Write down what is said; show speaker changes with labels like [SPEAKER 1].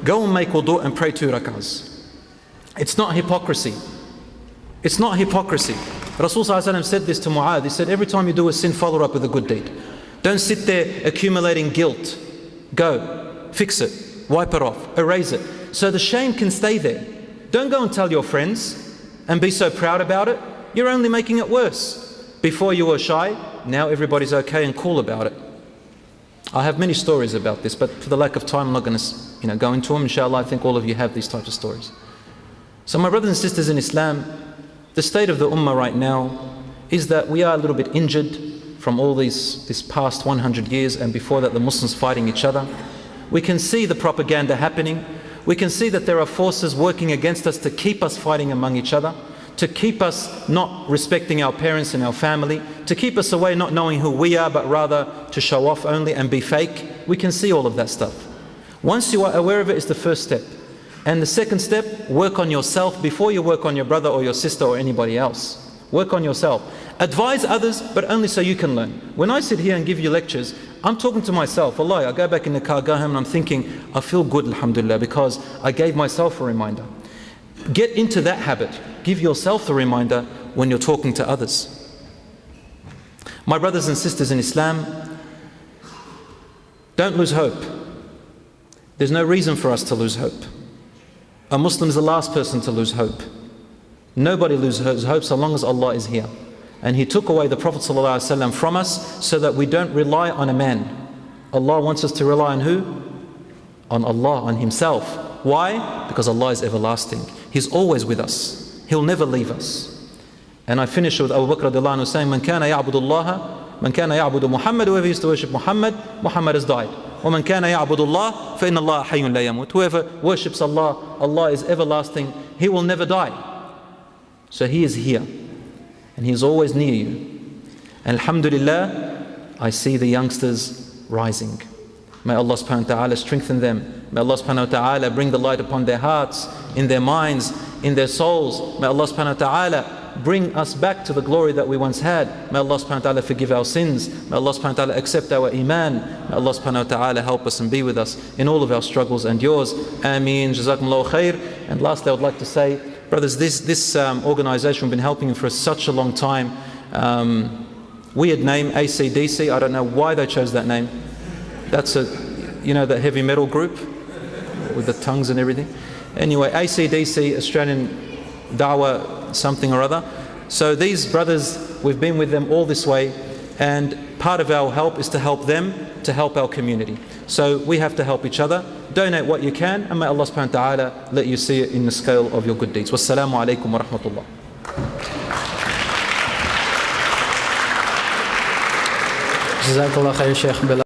[SPEAKER 1] Go and make wudu and pray 2 rakahs. It's not hypocrisy. It's not hypocrisy. Rasul ﷺ said this to Mu'adh. He said, every time you do a sin, follow up with a good deed. Don't sit there accumulating guilt. Go, fix it, wipe it off, erase it. So the shame can stay there. Don't go and tell your friends and be so proud about it. You're only making it worse. Before you were shy, now everybody's okay and cool about it. I have many stories about this, but for the lack of time, I'm not going to go into them. Inshallah, I think all of you have these types of stories. So my brothers and sisters in Islam, the state of the ummah right now is that we are a little bit injured from all this past 100 years, and before that the Muslims fighting each other. We can see the propaganda happening. We can see that there are forces working against us to keep us fighting among each other, to keep us not respecting our parents and our family, to keep us away not knowing who we are, but rather to show off only and be fake. We can see all of that stuff. Once you are aware of it, it's the first step. And the second step, work on yourself before you work on your brother or your sister or anybody else. Work on yourself. Advise others, but only so you can learn. When I sit here and give you lectures, I'm talking to myself. Allah, I go back in the car, go home, and I'm thinking, I feel good, alhamdulillah, because I gave myself a reminder. Get into that habit. Give yourself the reminder when you're talking to others. My brothers and sisters in Islam, don't lose hope. There's no reason for us to lose hope. A Muslim is the last person to lose hope. Nobody loses hope so long as Allah is here. And He took away the Prophet ﷺ from us so that we don't rely on a man. Allah wants us to rely on who? On Allah, on Himself. Why? Because Allah is everlasting. He's always with us. He'll never leave us. And I finish with Abu Bakr radiallahu anhu saying, Man kana ya'budu Allah, man kana ya'budu Muhammad, whoever used to worship Muhammad, Muhammad has died. وَمَنْ كَانَ يَعْبُدُ اللَّهِ فَإِنَّ اللَّهَ حَيٌّ لَا يَمُوتُ. Whoever worships Allah, Allah is everlasting. He will never die. So He is here. And He is always near you. And alhamdulillah, I see the youngsters rising. May Allah subhanahu wa ta'ala strengthen them. May Allah subhanahu wa ta'ala bring the light upon their hearts, in their minds, in their souls. May Allah subhanahu wa ta'ala bring us back to the glory that we once had. May Allah subhanahu wa ta'ala forgive our sins. May Allah subhanahu wa ta'ala accept our iman. May Allah subhanahu wa ta'ala help us and be with us in all of our struggles and yours. Ameen. Jazakumullahu khair. And lastly, I would like to say, brothers, this organization, we've been helping for such a long time. Weird name, ACDC. I don't know why they chose that name. That's that heavy metal group with the tongues and everything. Anyway, ACDC, Australian Dawah something or other. So these brothers, we've been with them all this way, and part of our help is to help them, to help our community. So we have to help each other. Donate what you can, and may Allah subhanahu wa ta'ala let you see it in the scale of your good deeds. Wassalamu alaikum wa rahmatullah.
[SPEAKER 2] Jazakallah khair, Shaykh Bilal.